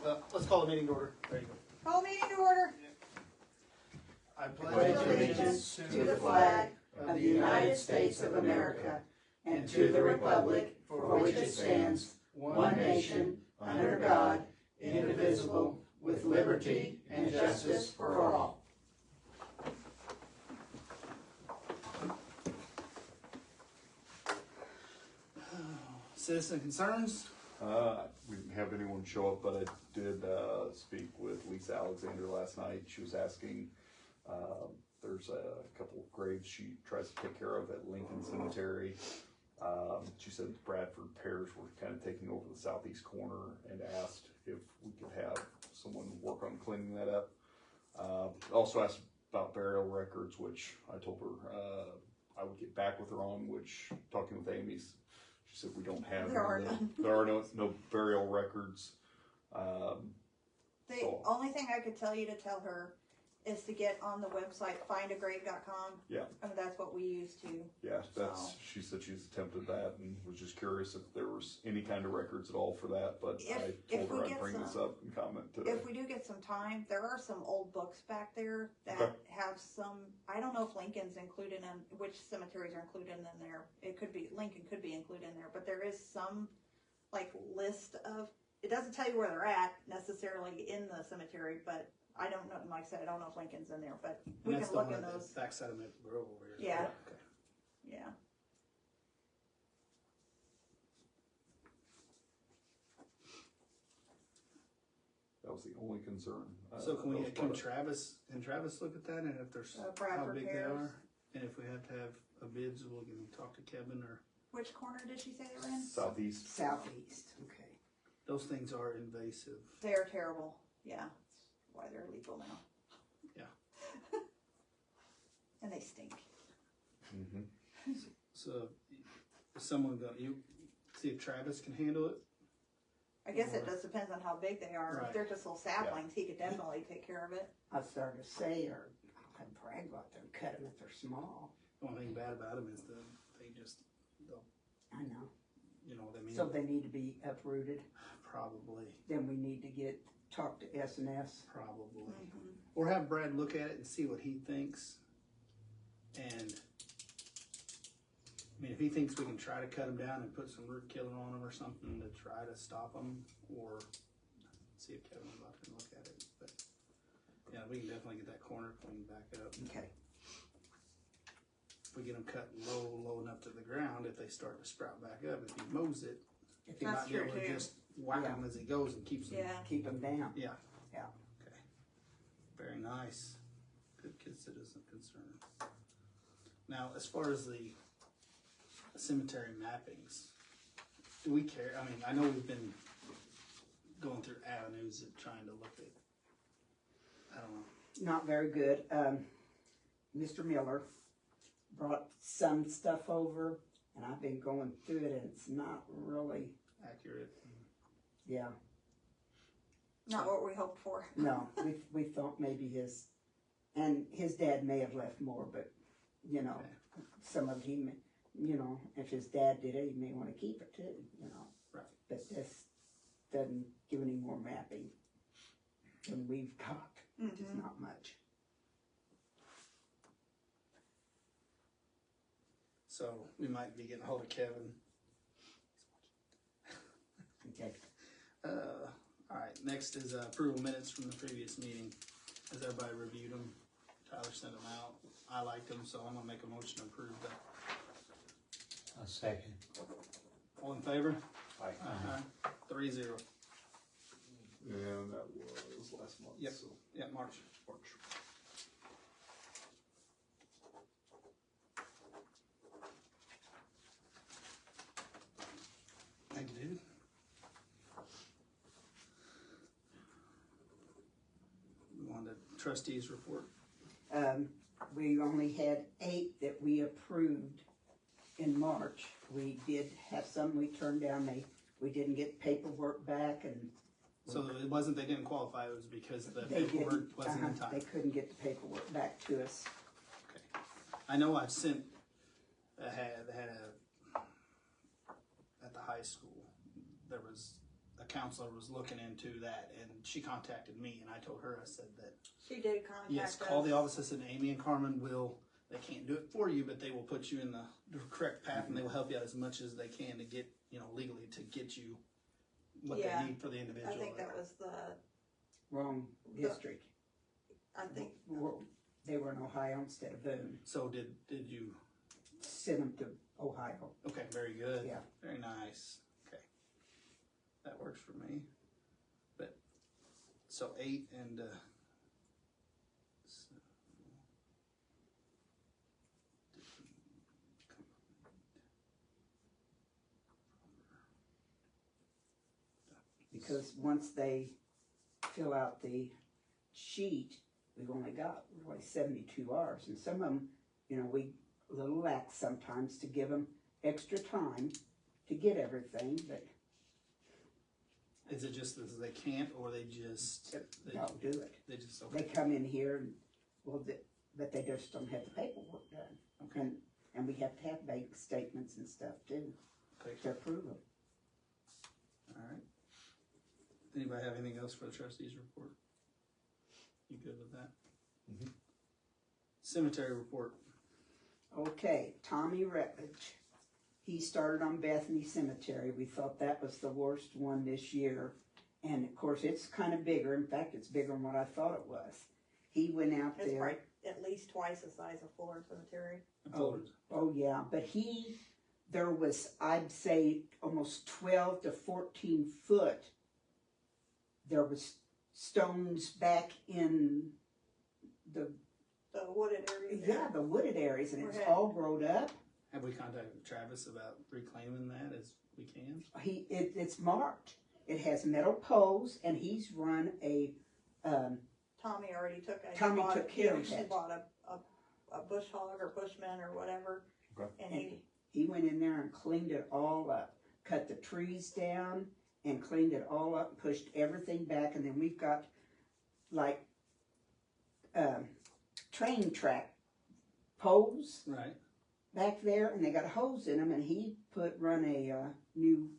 Let's call the meeting to order. There you go. Call meeting to order. I pledge allegiance to the flag of the United States of America and to the republic for which it stands, one nation, under God, indivisible, with liberty and justice for all. Citizen concerns? We didn't have anyone show up, but I did speak with Lisa Alexander last night. She was asking, there's a couple of graves she tries to take care of at Lincoln Cemetery. She said Bradford Parish were kind of taking over the southeast corner and asked if we could have someone work on cleaning that up. Also asked about burial records, which I told her I would get back with her on, which talking with Amy's, she said we don't have There are none. There are no burial records. The only thing I could tell you to tell her is to get on the website findagrave.com. Yeah. And that's what we use to. Yeah, she said she's attempted that and was just curious if there was any kind of records at all for that, but I told her I'd bring this up and comment today. If we do get some time, there are some old books back there that have some, I don't know if Lincoln's included in, which cemeteries are included in there. It could be, Lincoln could be included in there, but there is some like list of, it doesn't tell you where they're at necessarily in the cemetery, but I don't know, like I said, I don't know if Lincoln's in there, but we can look in those. Backside of Maple Grove over here. Yeah. Okay. Yeah. That was the only concern. So can Travis look at that, and if there's how Bradford big they Parish. are, and if we have to have a bids, we'll can talk to Kevin or Which corner did she say they were in? Southeast. Southeast, okay. those things are invasive. They're terrible. Yeah. That's why they're legal now. Yeah. And they stink. Mm-hmm. So is someone going you see if Travis can handle it? I guess it just depends on how big they are. Right. If they're just little saplings, he could definitely take care of it. I started to say, or I'll have Brad go out there and cut them if they're small. The only thing bad about them is they'll I know. you know what I mean. So they need to be uprooted. Probably. Then we need to talk to S&S. Probably. Mm-hmm. Or have Brad look at it and see what he thinks. And I mean, if he thinks we can try to cut them down and put some root killing on them or something to try to stop them, or see if Kevin will go out there and look at it. But yeah, we can definitely get that corner cleaned back up. Okay. If we get them cut low enough to the ground, if they start to sprout back up, if he mows it, he That's might be able true, to too. just whack them as he goes and keeps them. Yeah. Keep them down. Yeah. Yeah. Okay. Very nice. Good citizen concern. Now, as far as the cemetery mappings, do we care? I mean, I know we've been going through avenues of trying to look at, I don't know. Not very good. Mr. Miller brought some stuff over, and I've been going through it, and it's not really, Accurate. yeah. Not what we hoped for. No, we thought maybe his dad may have left more, but, you know, Okay. some of him, you know, if his dad did it, he may want to keep it too, you know. Right. But this doesn't give any more mapping than we've got, which is Mhm. not much. So we might be getting a hold of Kevin. Okay. All right, next is approval minutes from the previous meeting. Has everybody reviewed them? Tyler sent them out. I liked them, so I'm gonna make a motion to approve that. A second. All in favor? Aye. Aye. 3-0. And that was last month. Yep. So Yeah, March. March. Thank you, dude. We on to trustees report. We only had 8 that we approved in March. We did have some we turned down. We didn't get paperwork back, and So it wasn't they didn't qualify, it was because the they paperwork didn't. wasn't in time. They couldn't get the paperwork back to us. Okay. I know I've sent, had at the high school, there was a counselor was looking into that, and she contacted me, and I told her, I said that, She did contact yes, us. call the office. I said, Amy and Carmen they can't do it for you, but they will put you in the correct path, and they will help you out as much as they can to get, legally to get you what Yeah. they need for the individual. I think that was Wrong district. I think, They were in Ohio instead of Boone. So did you, Sent them to Ohio. okay, very good. Yeah. Very nice. Okay. That works for me. But, so 8 and, Because once they fill out the sheet, we've only got like 72 hours. And some of them, we a little lax sometimes to give them extra time to get everything, but is it just that they can't, or they just, don't do it. they just, They okay. come in here and, but they just don't have the paperwork done. Okay. And we have to have bank statements and stuff too, Okay. to approve them. All right. Anybody have anything else for the trustees report? You good with that? Mhm. Cemetery report. Okay, Tommy Rutledge. He started on Bethany Cemetery. We thought that was the worst one this year. And of course, it's kind of bigger. In fact, it's bigger than what I thought it was. He went out it's there. probably at least twice the size of Fuller Cemetery. Oh yeah, but there was, I'd say, almost 12 to 14 foot. There was stones back in the wooded area. Yeah, the wooded areas, and it's Okay. all growed up. Have we contacted Travis about reclaiming that as we can? It's marked. It has metal poles, and he's run a, Tommy already took it. Tommy took care of He that. bought a bush hog or bushman or whatever. Okay. And he went in there and cleaned it all up, cut the trees down, and cleaned it all up, pushed everything back, and then we've got like train track poles Right. back there, and they got a hose in them, and he run a new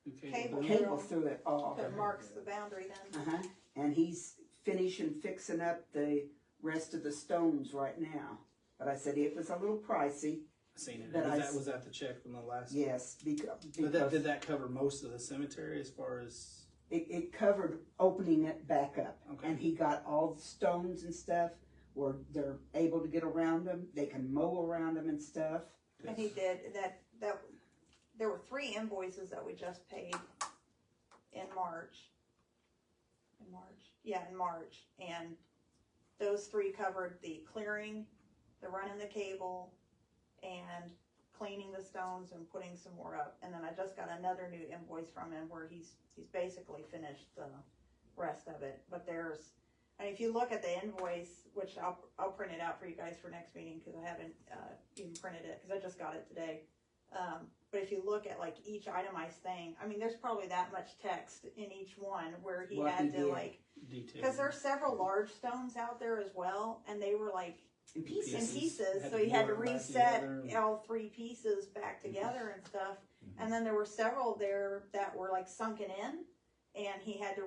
Okay. Cable. cable through it all. that marks the boundary then. Uh-huh. And he's finishing fixing up the rest of the stones right now. But I said it was a little pricey. I seen it. But Was that the check from the last? Yes, because Did that cover most of the cemetery as far as? it covered opening it back up. Okay. And he got all the stones and stuff where they're able to get around them. They can mow around them and stuff. And he did that. There were 3 invoices that we just paid in March. In March, and those 3 covered the clearing, the running the cable, and cleaning the stones and putting some more up. And then I just got another new invoice from him where he's basically finished the rest of it. But and if you look at the invoice, which I'll print it out for you guys for next meeting because I haven't even printed it because I just got it today. But if you look at like each itemized thing, I mean, there's probably that much text in each one where he What had he to did. like, Detail. because there's several large stones out there as well, and they were like In pieces. in pieces, Had so to he had to glue it back reset together. all 3 pieces back together and stuff. And then there were several there that were like sunken in, and he had to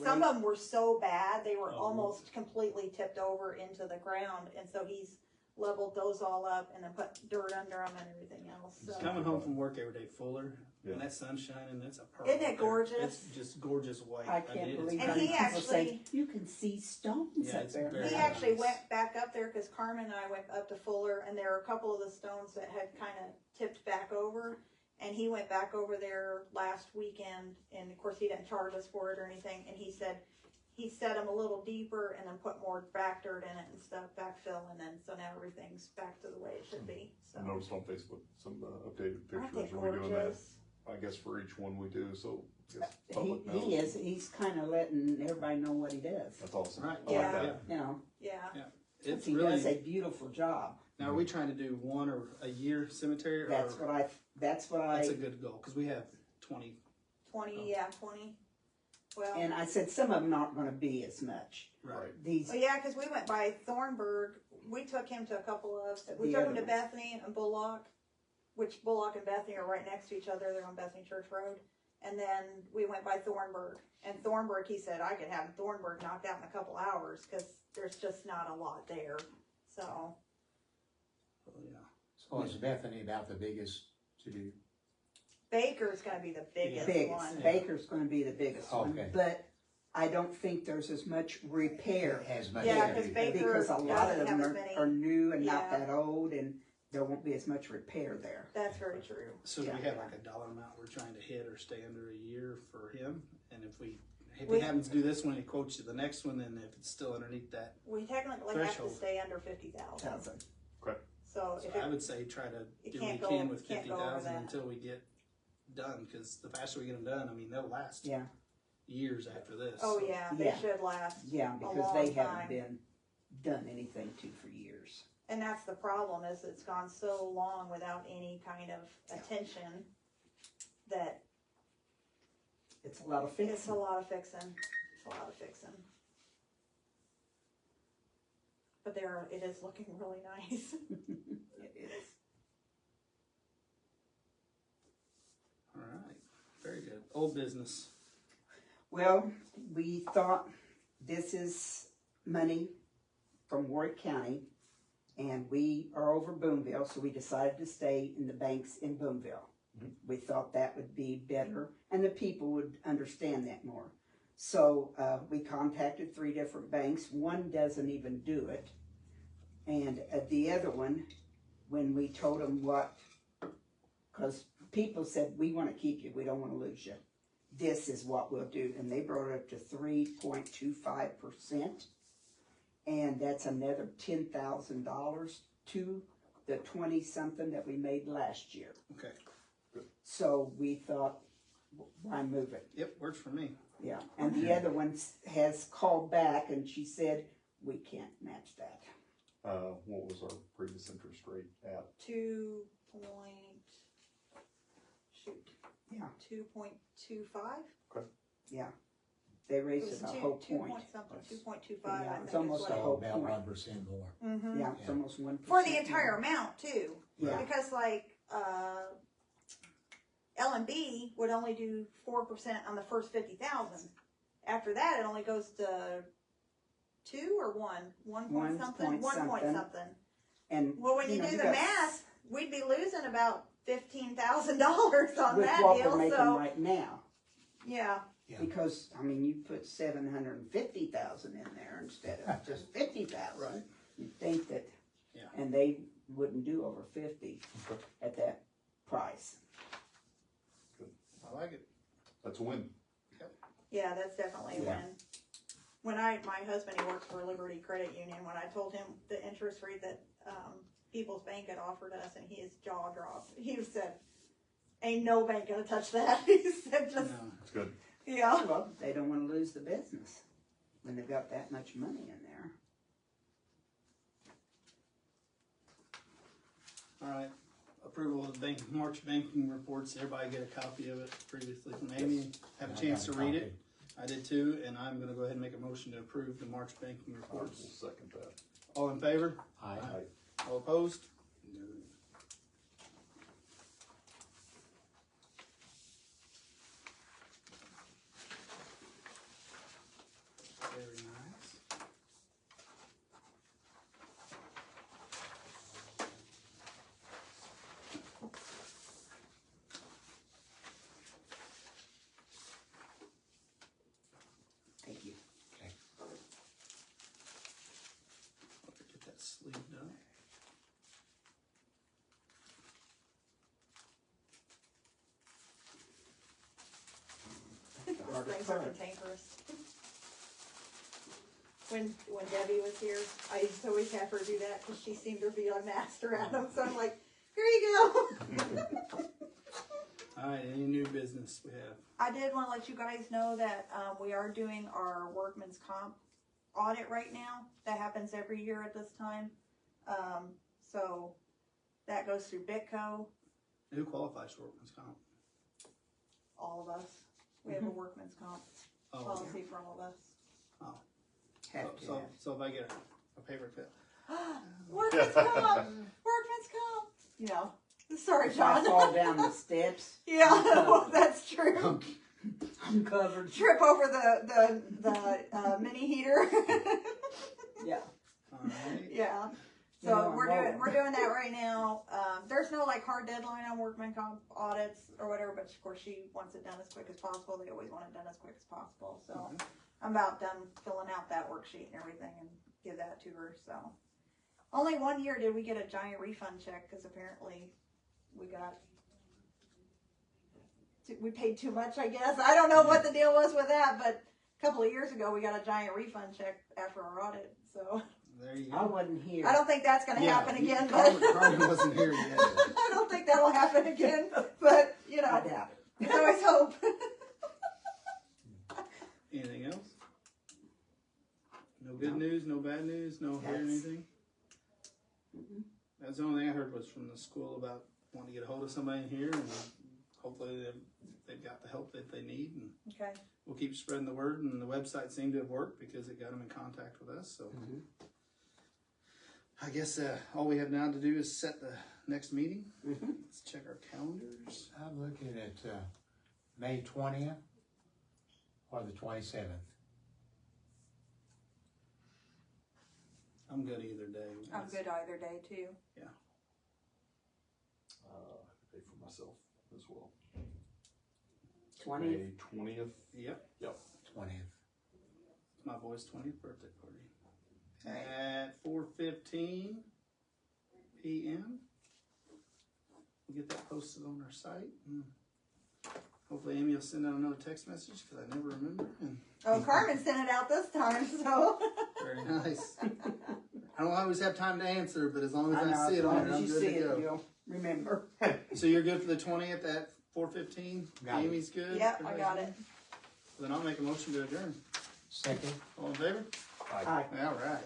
some of them were so bad they were Oh. almost completely tipped over into the ground, and so he's leveled those all up and then put dirt under them and everything else. So. Coming home from work every day, Fuller, Yeah. and that sun shining, that's a pearl. Isn't it there. gorgeous? It's just gorgeous white. I can't it's believe And how he many people say, actually- you can see stones Yeah, up it's there. very He nice. actually went back up there because Carmen and I went up to Fuller, and there were a couple of the stones that had kind of tipped back over. And he went back over there last weekend, and of course he didn't charge us for it or anything. And he said he set them a little deeper and then put more back dirt in it and stuff, backfill, and then so now everything's back to the way it should be. So I noticed on Facebook some updated aren't they pictures. Are we doing that? gorgeous? I guess for each one we do, so I guess public knows. He's kind of letting everybody know what he does. That's awesome. Right. I Yeah. like that. You know, Yeah. It's he really. does a beautiful job. Now, are we trying to do 1 or a year cemetery? That's or, what I. That's a good goal because we have 20. 20. Well, And I said some of them aren't going to be as much. Right. These. well, yeah, because we went by Thornburg. We took him to a couple of. We The took him other to Bethany and Bullock, which Bullock and Bethany are right next to each other. They're on Bethany Church Road. And then we went by Thornburg. And Thornburg, he said, I could have Thornburg knocked out in a couple hours because there's just not a lot there. So. Oh, yeah. So is Bethany about the biggest to do? Baker's gonna be the biggest one. Baker's gonna be the biggest one, Okay. but I don't think there's as much repair. As much. Yeah, to because do. Baker Because a lot of doesn't them have as many. are new and not Yeah. that old, and there won't be as much repair there. That's very true. So do Yeah. we have like a dollar amount we're trying to hit or stay under a year for him? And if he We- happens to do this one, he quotes you the next one, and if it's still underneath that, We technically have Threshold. to stay under 50,000. 1,000. So so if I it, would say try to it do what we can't go- can with can't go over 50,000 that. until we get done, because the faster we get them done, I mean, they'll last Yeah, years after this. oh so. yeah, they Yeah. should last. yeah, A because they long haven't time. been done anything to for years. And that's the problem is it's gone so long without any kind of attention that It's a lot of it's fixing. a lot of fixing. It's a lot of fixing. But it is looking really nice. It is. All right, very good. Old business. Well, we thought this is money from Warwick County, and we are over Boonville, so we decided to stay in the banks in Boonville. We thought that would be better, and the people would understand that more. So we contacted 3 different banks. One doesn't even do it, and the other one, when we told them what, because people said, we want to keep you, we don't want to lose you. This is what we'll do, and they brought it up to 3.25%, and that's another $10,000 to the 20-something that we made last year. Okay. So we thought, why move it? Yep, works for me. Yeah, and the other one has called back, and she said, we can't match that. What was our previous interest rate at? 2.25? Yeah, they It raised was it a two, whole 2 point. point something, Nice. 2.25. Yeah, I it's think almost is a what whole About point. 1% more. Mm-hmm. Yeah, it's almost 1%. For the entire amount too, Yeah, because like L&B would only do 4% on the first 50,000. After that, it only goes to 2 or 1 point something, 1 point something. and. Well, when you know, do the got math, we'd be losing about $15,000 on with that what deal. we're making So right now. yeah, Yeah. Because, I mean, you put 750,000 in there instead of just 50,000. Right. You'd think that, Yeah. and they wouldn't do over 50 Okay. at that price. I like it. That's a win. yeah, that's definitely a Yeah. win. When my husband, he works for Liberty Credit Union, when I told him the interest rate that People's Bank had offered us, and his jaw dropped. He said, "Ain't no bank gonna touch that." He said, "Just No. It's good. yeah." Well, they don't want to lose the business when they've got that much money in there. All right. Approval of the March banking reports. Everybody get a copy of it previously from Amy. Have a chance to read it. I did too, and I'm gonna go ahead and make a motion to approve the March banking I will reports. second that. All in favor? Aye. All opposed? No. Very nice. Thank you. I'll get that sleeve done. Those things are cantankerous. When Debbie was here, I used to always have her do that because she seemed to be a master at them. So I'm like, here you go. All right, any new business we have? I did want to let you guys know that we are doing our workman's comp audit right now. That happens every year at this time. So that goes through Bitco, Who qualifies for workman's comp? all of us. We have a workman's comp Oh, okay. policy for all of us. Have to So, have. so if I get a paper cut, Workman's comp! Workman's comp! You know, Sorry, If I John. fall down the steps, Yeah, I'm covered. that's true. I'm covered. Trip over the mini heater. Yeah. Alright, Yeah. You So know, I'm we're old. doing that right now. There's no like hard deadline on workman comp audits or whatever, but of course she wants it done as quick as possible. They always want it done as quick as possible. So okay. I'm about done filling out that worksheet and everything and give that to her. So only 1 year did we get a giant refund check because apparently we paid too much, I guess. I don't know what the deal was with that, but a couple of years ago we got a giant refund check after our audit. So There you I go. wasn't here. I don't think that's going to happen again. Carmen, But Carmen wasn't here yet. I don't think that'll happen again. But you I know, doubt it. there's always hope. Anything else? No good news, no bad news, no hearing That's- anything? That's the only thing I heard was from the school about wanting to get a hold of somebody in here, and hopefully they've got the help that they need, and Okay. we'll keep spreading the word, and the website seemed to have worked because it got them in contact with us, so. I guess all we have now to do is set the next meeting. Let's check our calendars. I'm looking at, May 20th or the 27th. I'm good either day. I'm good either day too. Pay for myself as well. 20th. May 20th. Yep, 20th. it's my boy's 20th birthday party. At 4:15 p.m. We'll get that posted on our site. And hopefully Amy will send out another text message because I never remember. And Oh, Carmen sent it out this time, so. very nice. I don't always have time to answer, but as long as I know, I see as it on long there, as I'm you good see to it, go. you'll remember. So you're good for the 20th at 4:15? Got it. Amy's good? Yep, I got it. Then I'll make a motion to adjourn. Second. All in favor? Aye. All right.